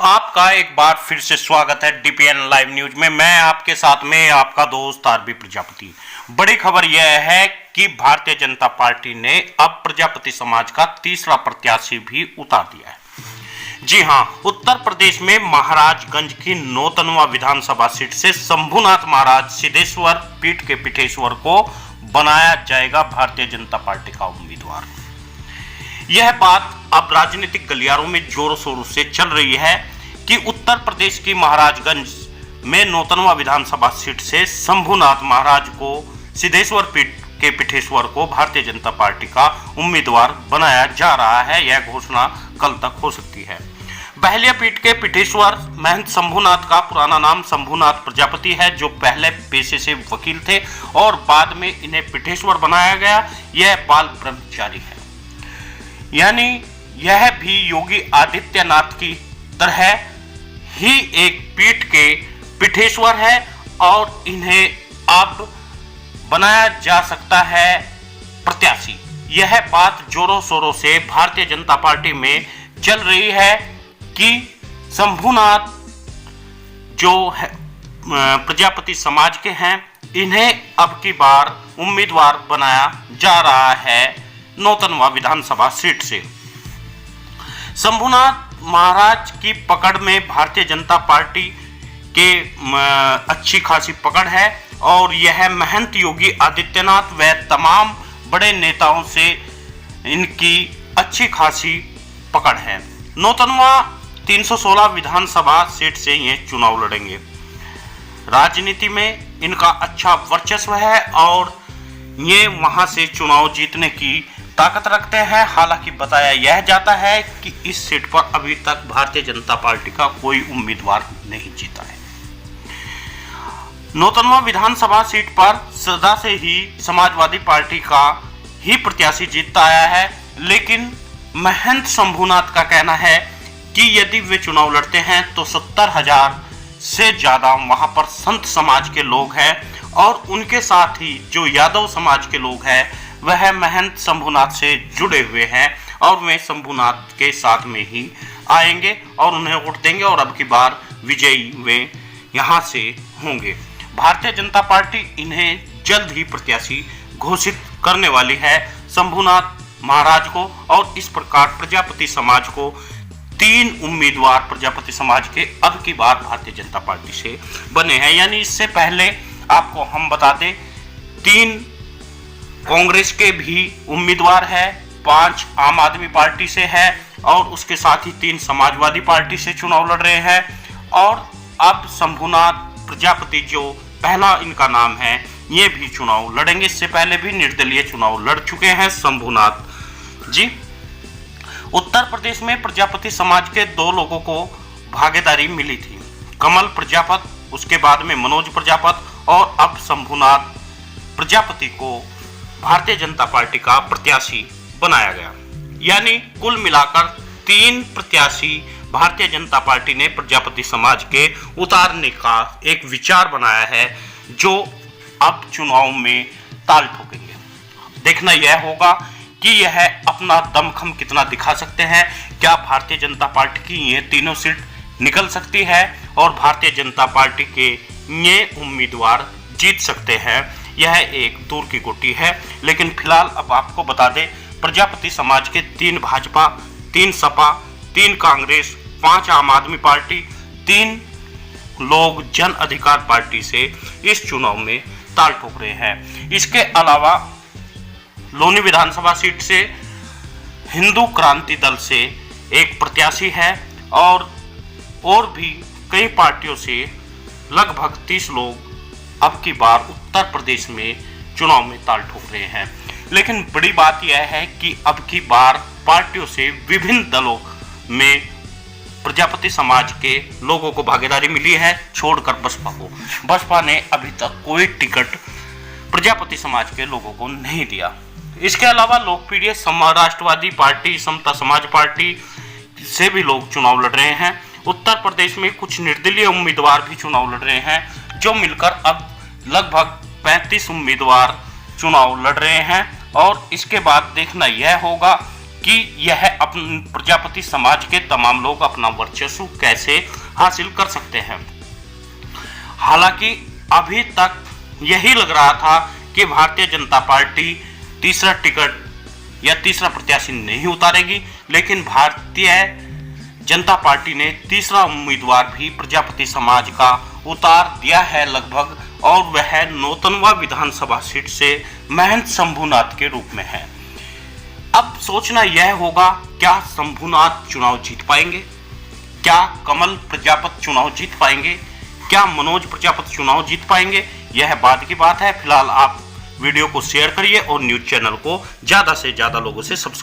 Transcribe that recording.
आपका एक बार फिर से स्वागत है डीपीएन लाइव न्यूज में। मैं आपके साथ में आपका दोस्त आरबी प्रजापति। बड़ी खबर यह है कि भारतीय जनता पार्टी ने अब प्रजापति समाज का तीसरा प्रत्याशी भी उतार दिया है। जी हां, उत्तर प्रदेश में महाराजगंज की नौतनवा विधानसभा सीट से शंभुनाथ महाराज सिद्धेश्वर पीठ के पीठेश्वर को बनाया जाएगा भारतीय जनता पार्टी का उम्मीदवार। यह बात अब राजनीतिक गलियारों में जोरों शोरों से चल रही है कि उत्तर प्रदेश की महाराजगंज में नौतनवा विधानसभा सीट से शंभुनाथ महाराज को सिद्धेश्वर पीठ के पीठेश्वर को भारतीय जनता पार्टी का उम्मीदवार बनाया जा रहा है। यह घोषणा कल तक हो सकती है। बहलिया पीठ के पीठेश्वर महंत शंभुनाथ का पुराना नाम शंभुनाथ प्रजापति है, जो पहले पेशे से वकील थे और बाद में इन्हें पीठेश्वर बनाया गया। यह बाल ब्रह्मचारी है, यानी यह भी योगी आदित्यनाथ की तरह ही एक पीठ के पीठेश्वर है और इन्हें अब बनाया जा सकता है प्रत्याशी। यह बात जोरों शोरों से भारतीय जनता पार्टी में चल रही है कि शंभुनाथ जो है प्रजापति समाज के हैं, इन्हें अब की बार उम्मीदवार बनाया जा रहा है नौतनवा विधानसभा सीट से। शंभुनाथ महाराज की पकड़ में भारतीय जनता पार्टी के अच्छी खासी पकड़ है और यह महंत योगी आदित्यनाथ व तमाम बड़े नेताओं से इनकी अच्छी खासी पकड़ है। नौतनवा 316 विधानसभा सीट से ये चुनाव लड़ेंगे। राजनीति में इनका अच्छा वर्चस्व है और ये वहां से चुनाव जीतने की ताकत रखते हैं। हालांकि बताया यह जाता है कि इस सीट पर अभी तक भारतीय जनता पार्टी का कोई उम्मीदवार नहीं जीता है। नौतनवा विधानसभा सीट पर सदा से ही समाजवादी पार्टी का ही प्रत्याशी जीतता आया है, लेकिन महंत शंभुनाथ का कहना है कि यदि वे चुनाव लड़ते हैं तो 70,000 से ज्यादा वहां पर संत समाज के लोग हैं और उनके साथ ही जो यादव समाज के लोग हैं वह महंत शंभुनाथ से जुड़े हुए हैं और वे शंभुनाथ के साथ में ही आएंगे और उन्हें वोट देंगे और अब की बार विजयी वे यहां से होंगे। भारतीय जनता पार्टी इन्हें जल्द ही प्रत्याशी घोषित करने वाली है शंभुनाथ महाराज को, और इस प्रकार प्रजापति समाज को 3 उम्मीदवार प्रजापति समाज के अब की बार भारतीय जनता पार्टी से बने हैं। यानी इससे पहले आपको हम बता दें 3 कांग्रेस के भी उम्मीदवार है, 5 आम आदमी पार्टी से है और उसके साथ ही 3 समाजवादी पार्टी से चुनाव लड़ रहे हैं। और अब शंभुनाथ प्रजापति जो पहला इनका नाम है, ये भी चुनाव लड़ेंगे। इससे पहले भी निर्दलीय चुनाव लड़ चुके हैं शंभुनाथ जी। उत्तर प्रदेश में प्रजापति समाज के 2 लोगों को भागीदारी मिली थी, कमल प्रजापत, उसके बाद में मनोज प्रजापत, और अब शंभुनाथ प्रजापति को भारतीय जनता पार्टी का प्रत्याशी बनाया गया। यानी कुल मिलाकर 3 प्रत्याशी भारतीय जनता पार्टी ने प्रजापति समाज के उतारने का एक विचार बनाया है, जो अब चुनाव में ताल ठोकेंगे। देखना यह होगा कि यह अपना दमखम कितना दिखा सकते हैं। क्या भारतीय जनता पार्टी की ये तीनों सीट निकल सकती है और भारतीय जनता पार्टी के ये उम्मीदवार जीत सकते हैं? यह एक दूर की गोटी है। लेकिन फिलहाल अब आपको बता दें, प्रजापति समाज के 3 भाजपा, 3 सपा, 3 कांग्रेस, 5 आम आदमी पार्टी, 3 लोग जन अधिकार पार्टी से इस चुनाव में ताल ठोक रहे हैं। इसके अलावा लोनी विधानसभा सीट से हिंदू क्रांति दल से एक प्रत्याशी है और भी कई पार्टियों से लगभग 30 लोग अब की बार उत्तर प्रदेश में चुनाव में ताल ठोक रहे हैं। लेकिन बड़ी बात यह है कि अब की बार पार्टियों से विभिन्न दलों में प्रजापति समाज के लोगों को भागीदारी मिली है, छोड़कर बसपा को। बसपा ने अभी तक कोई टिकट प्रजापति समाज के लोगों को नहीं दिया। इसके अलावा लोकप्रिय राष्ट्रवादी पार्टी, समता समाज पार्टी से भी लोग चुनाव लड़ रहे हैं। उत्तर प्रदेश में कुछ निर्दलीय उम्मीदवार भी चुनाव लड़ रहे हैं, जो मिलकर अब लगभग 35 उम्मीदवार चुनाव लड़ रहे हैं। और इसके बाद देखना यह होगा कि यह अपने प्रजापति समाज के तमाम लोग अपना वर्चस्व कैसे हासिल कर सकते हैं। हालांकि अभी तक यही लग रहा था कि भारतीय जनता पार्टी तीसरा टिकट या तीसरा प्रत्याशी नहीं उतारेगी, लेकिन भारतीय जनता पार्टी ने तीसरा उम्मीदवार भी प्रजापति समाज का उतार दिया है लगभग, और वह नौतनवा विधानसभा सीट से महंत शंभुनाथ के रूप में है। अब सोचना यह होगा, क्या शंभुनाथ चुनाव जीत पाएंगे, क्या कमल प्रजापति चुनाव जीत पाएंगे, क्या मनोज प्रजापति चुनाव जीत पाएंगे, यह बाद की बात है। फिलहाल आप वीडियो को शेयर करिए और न्यूज चैनल को ज्यादा से ज्यादा लोगों से सब्सक्राइब